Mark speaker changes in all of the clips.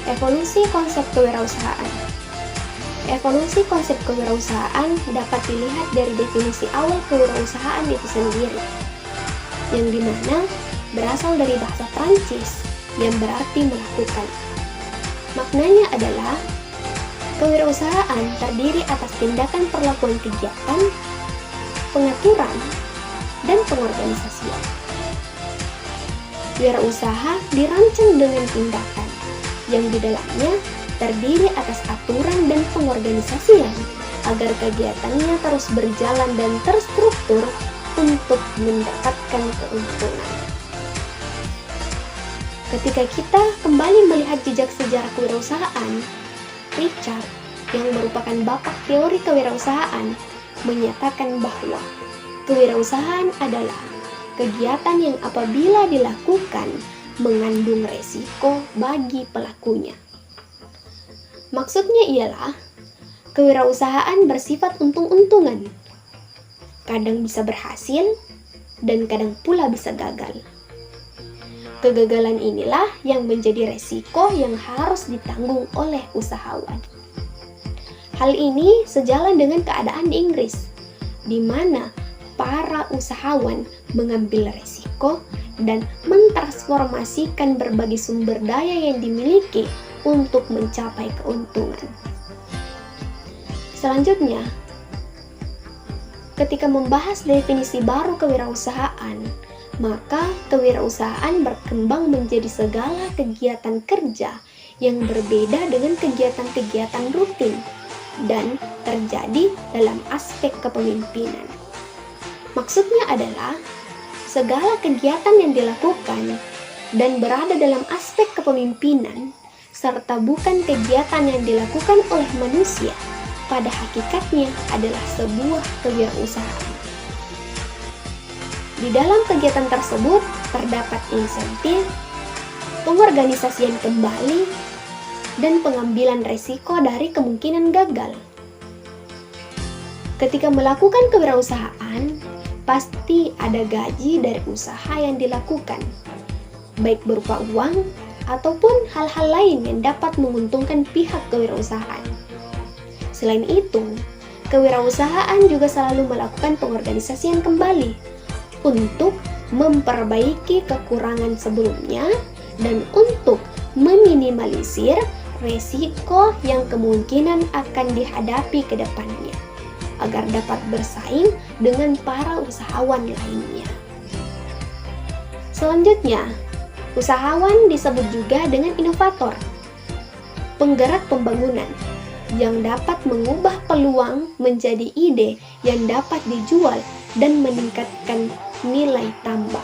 Speaker 1: Evolusi konsep kewirausahaan. Evolusi konsep kewirausahaan dapat dilihat dari definisi awal kewirausahaan itu sendiri, yang dimana berasal dari bahasa Prancis yang berarti melakukan. Maknanya adalah kewirausahaan terdiri atas tindakan perlakuan kegiatan, pengaturan, dan pengorganisasian. Wirausaha dirancang dengan tindakan yang di dalamnya terdiri atas aturan dan pengorganisasian agar kegiatannya terus berjalan dan terstruktur untuk mendapatkan keuntungan. Ketika kita kembali melihat jejak sejarah kewirausahaan, Richard, yang merupakan bapak teori kewirausahaan, menyatakan bahwa kewirausahaan adalah kegiatan yang apabila dilakukan mengandung resiko bagi pelakunya. Maksudnya ialah, kewirausahaan bersifat untung-untungan. Kadang bisa berhasil, dan kadang pula bisa gagal. Kegagalan inilah yang menjadi resiko yang harus ditanggung oleh usahawan. Hal ini sejalan dengan keadaan di Inggris, di mana para usahawan mengambil resiko dan mentransformasikan berbagai sumber daya yang dimiliki untuk mencapai keuntungan. Selanjutnya, ketika membahas definisi baru kewirausahaan, maka kewirausahaan berkembang menjadi segala kegiatan kerja yang berbeda dengan kegiatan-kegiatan rutin dan terjadi dalam aspek kepemimpinan. Maksudnya adalah segala kegiatan yang dilakukan dan berada dalam aspek kepemimpinan serta bukan kegiatan yang dilakukan oleh manusia pada hakikatnya adalah sebuah kewirausahaan. Di dalam kegiatan tersebut terdapat insentif, pengorganisasian kembali, dan pengambilan resiko dari kemungkinan gagal. Ketika melakukan kewirausahaan, pasti ada gaji dari usaha yang dilakukan, baik berupa uang ataupun hal-hal lain yang dapat menguntungkan pihak kewirausahaan. Selain itu, kewirausahaan juga selalu melakukan pengorganisasian kembali untuk memperbaiki kekurangan sebelumnya dan untuk meminimalisir resiko yang kemungkinan akan dihadapi ke depannya, agar dapat bersaing dengan para usahawan lainnya. Selanjutnya, usahawan disebut juga dengan inovator, penggerak pembangunan, yang dapat mengubah peluang menjadi ide yang dapat dijual dan meningkatkan nilai tambah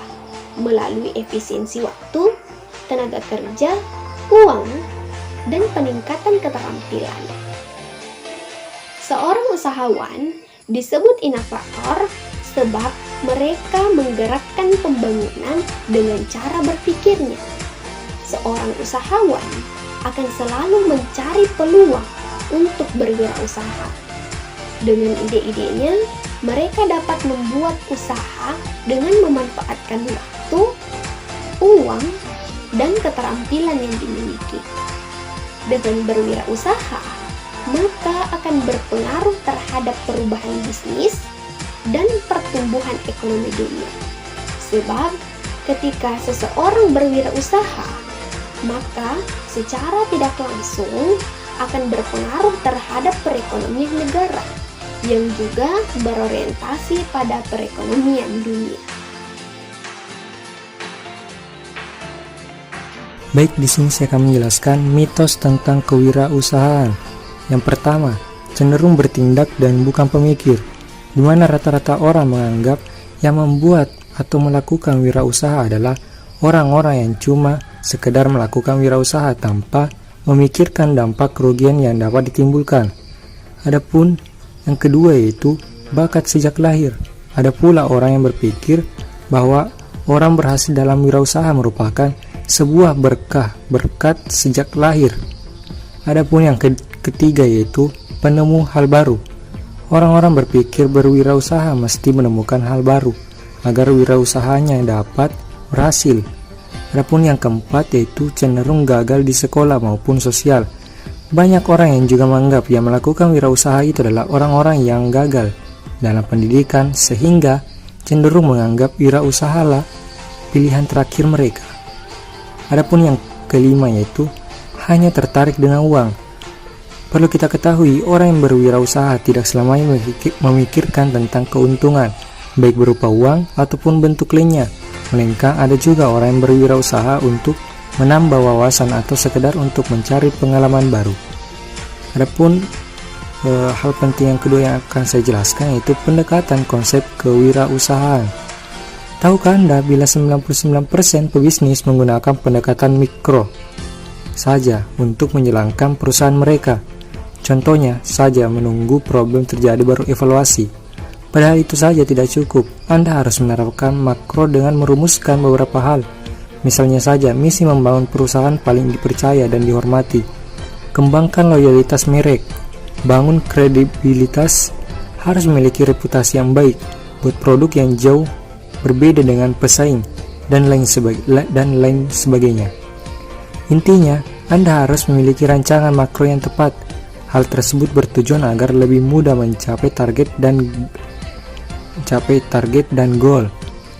Speaker 1: melalui efisiensi waktu, tenaga kerja, uang, dan peningkatan keterampilan. Seorang usahawan disebut inovator sebab mereka menggerakkan pembangunan dengan cara berpikirnya. Seorang usahawan akan selalu mencari peluang untuk berwirausaha. Dengan ide-idenya, mereka dapat membuat usaha dengan memanfaatkan waktu, uang, dan keterampilan yang dimiliki. Dengan berwirausaha, maka akan berpengaruh terhadap perubahan bisnis dan pertumbuhan ekonomi dunia. Sebab ketika seseorang berwirausaha, maka secara tidak langsung akan berpengaruh terhadap perekonomian negara yang juga berorientasi pada perekonomian dunia.
Speaker 2: Baik, di sini saya akan menjelaskan mitos tentang kewirausahaan. Yang pertama, cenderung bertindak dan bukan pemikir, di mana rata-rata orang menganggap yang membuat atau melakukan wirausaha adalah orang-orang yang cuma sekedar melakukan wirausaha tanpa memikirkan dampak kerugian yang dapat ditimbulkan. Adapun yang kedua yaitu bakat sejak lahir. Ada pula orang yang berpikir bahwa orang berhasil dalam wirausaha merupakan sebuah berkat sejak lahir. Adapun yang ketiga yaitu penemu hal baru. Orang-orang berpikir berwirausaha mesti menemukan hal baru agar wirausahanya dapat berhasil. Adapun yang keempat yaitu cenderung gagal di sekolah maupun sosial. Banyak orang yang juga menganggap yang melakukan wirausaha itu adalah orang-orang yang gagal dalam pendidikan, sehingga cenderung menganggap wirausahalah pilihan terakhir mereka. Adapun yang kelima yaitu hanya tertarik dengan uang. Perlu kita ketahui, orang yang berwirausaha tidak selamanya memikirkan tentang keuntungan, baik berupa uang ataupun bentuk lainnya. Melainkan ada juga orang yang berwirausaha untuk menambah wawasan atau sekedar untuk mencari pengalaman baru. Adapun hal penting yang kedua yang akan saya jelaskan yaitu pendekatan konsep kewirausahaan. Tahukah Anda bila 99% pebisnis menggunakan pendekatan mikro saja untuk menjalankan perusahaan mereka? Contohnya saja menunggu problem terjadi baru evaluasi. Padahal itu saja tidak cukup. Anda harus menerapkan makro dengan merumuskan beberapa hal. Misalnya saja, misi membangun perusahaan paling dipercaya dan dihormati. Kembangkan loyalitas merek. Bangun kredibilitas, harus memiliki reputasi yang baik. Buat produk yang jauh berbeda dengan pesaing, dan lain sebagainya. Intinya, Anda harus memiliki rancangan makro yang tepat. Hal tersebut bertujuan agar lebih mudah mencapai target dan goal.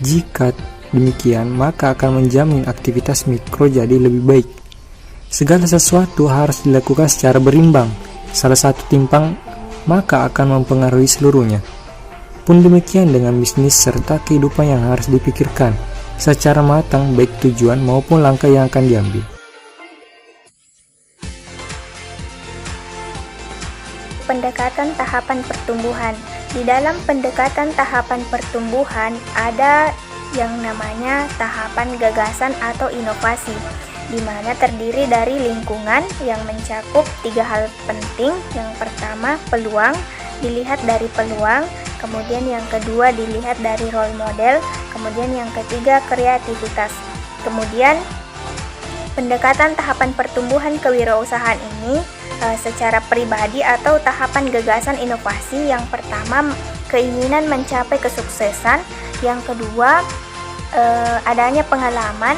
Speaker 2: Jika demikian, maka akan menjamin aktivitas mikro jadi lebih baik. Segala sesuatu harus dilakukan secara berimbang. Salah satu timpang maka akan mempengaruhi seluruhnya. Pun demikian dengan bisnis serta kehidupan yang harus dipikirkan secara matang, baik tujuan maupun langkah yang akan diambil.
Speaker 3: Pendekatan tahapan pertumbuhan. Di dalam pendekatan tahapan pertumbuhan ada yang namanya tahapan gagasan atau inovasi, di mana terdiri dari lingkungan yang mencakup 3 hal penting. Yang pertama, peluang, dilihat dari peluang. Kemudian yang kedua, dilihat dari role model. Kemudian yang ketiga, kreativitas. Kemudian pendekatan tahapan pertumbuhan kewirausahaan ini secara pribadi atau tahapan gagasan inovasi. Yang pertama, keinginan mencapai kesuksesan. Yang kedua, adanya pengalaman.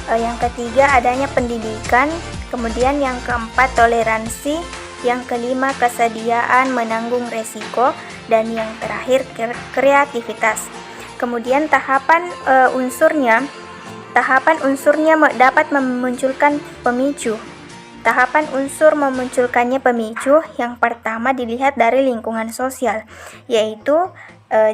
Speaker 3: Yang ketiga, adanya pendidikan. Kemudian yang keempat, toleransi. Yang kelima, kesediaan menanggung resiko. Dan yang terakhir, kreativitas. Kemudian tahapan unsurnya dapat memunculkan pemicu. Tahapan unsur memunculkannya pemicu yang pertama dilihat dari lingkungan sosial, yaitu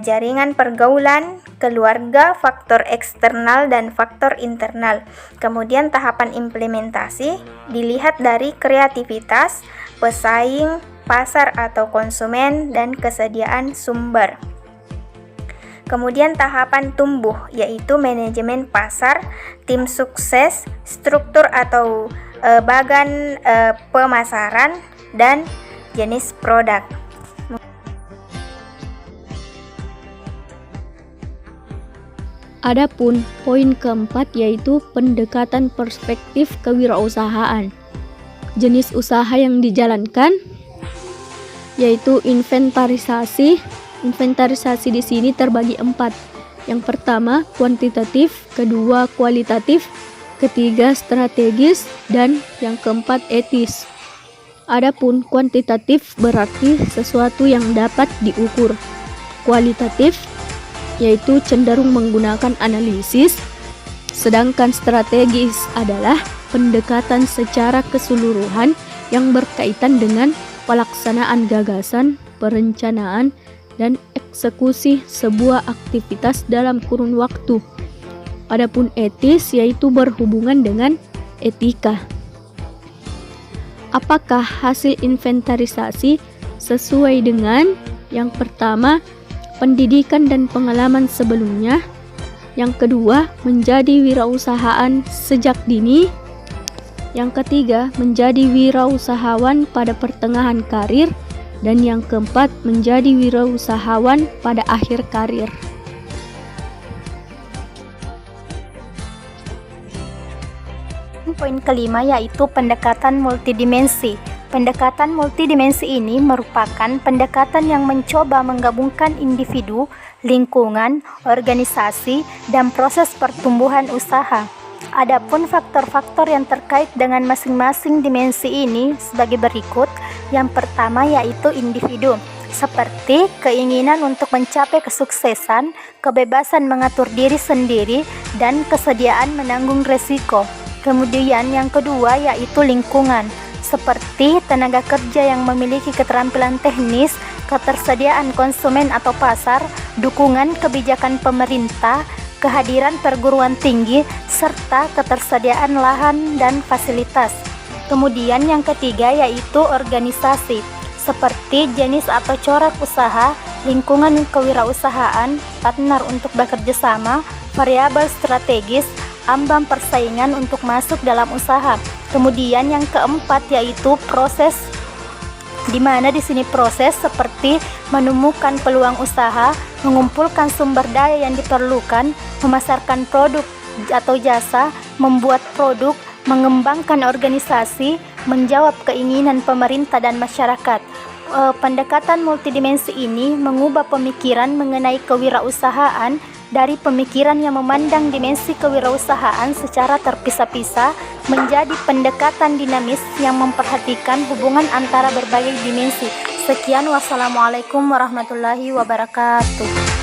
Speaker 3: jaringan pergaulan, keluarga, faktor eksternal dan faktor internal. Kemudian tahapan implementasi dilihat dari kreativitas, pesaing, pasar atau konsumen, dan kesediaan sumber. Kemudian tahapan tumbuh, yaitu manajemen pasar, tim sukses, struktur atau bagan pemasaran, dan jenis produk.
Speaker 4: Adapun poin keempat yaitu pendekatan perspektif kewirausahaan. Jenis usaha yang dijalankan yaitu inventarisasi. Inventarisasi di sini terbagi 4. Yang pertama kuantitatif, kedua kualitatif, ketiga strategis, dan yang keempat etis. Adapun kuantitatif berarti sesuatu yang dapat diukur. Kualitatif yaitu cenderung menggunakan analisis, sedangkan strategis adalah pendekatan secara keseluruhan yang berkaitan dengan pelaksanaan gagasan, perencanaan, dan eksekusi sebuah aktivitas dalam kurun waktu. Adapun etis yaitu berhubungan dengan etika. Apakah hasil inventarisasi sesuai dengan yang pertama, pendidikan dan pengalaman sebelumnya, yang kedua, menjadi wirausahaan sejak dini, yang ketiga, menjadi wirausahawan pada pertengahan karir, dan yang keempat, menjadi wirausahawan pada akhir karir.
Speaker 3: Poin kelima yaitu pendekatan multidimensi. Pendekatan multidimensi ini merupakan pendekatan yang mencoba menggabungkan individu, lingkungan, organisasi, dan proses pertumbuhan usaha. Adapun faktor-faktor yang terkait dengan masing-masing dimensi ini sebagai berikut. Yang pertama yaitu individu, seperti keinginan untuk mencapai kesuksesan, kebebasan mengatur diri sendiri, dan kesediaan menanggung resiko. Kemudian yang kedua yaitu lingkungan, seperti tenaga kerja yang memiliki keterampilan teknis, ketersediaan konsumen atau pasar, dukungan kebijakan pemerintah, kehadiran perguruan tinggi, serta ketersediaan lahan dan fasilitas. Kemudian yang ketiga yaitu organisasi, seperti jenis atau corak usaha, lingkungan kewirausahaan, partner untuk bekerja sama, variabel strategis, ambang persaingan untuk masuk dalam usaha. Kemudian yang keempat yaitu proses, di mana di sini proses seperti menemukan peluang usaha, mengumpulkan sumber daya yang diperlukan, memasarkan produk atau jasa, membuat produk, mengembangkan organisasi, menjawab keinginan pemerintah dan masyarakat. Pendekatan multidimensi ini mengubah pemikiran mengenai kewirausahaan dari pemikiran yang memandang dimensi kewirausahaan secara terpisah-pisah menjadi pendekatan dinamis yang memperhatikan hubungan antara berbagai dimensi. Sekian, wassalamualaikum warahmatullahi wabarakatuh.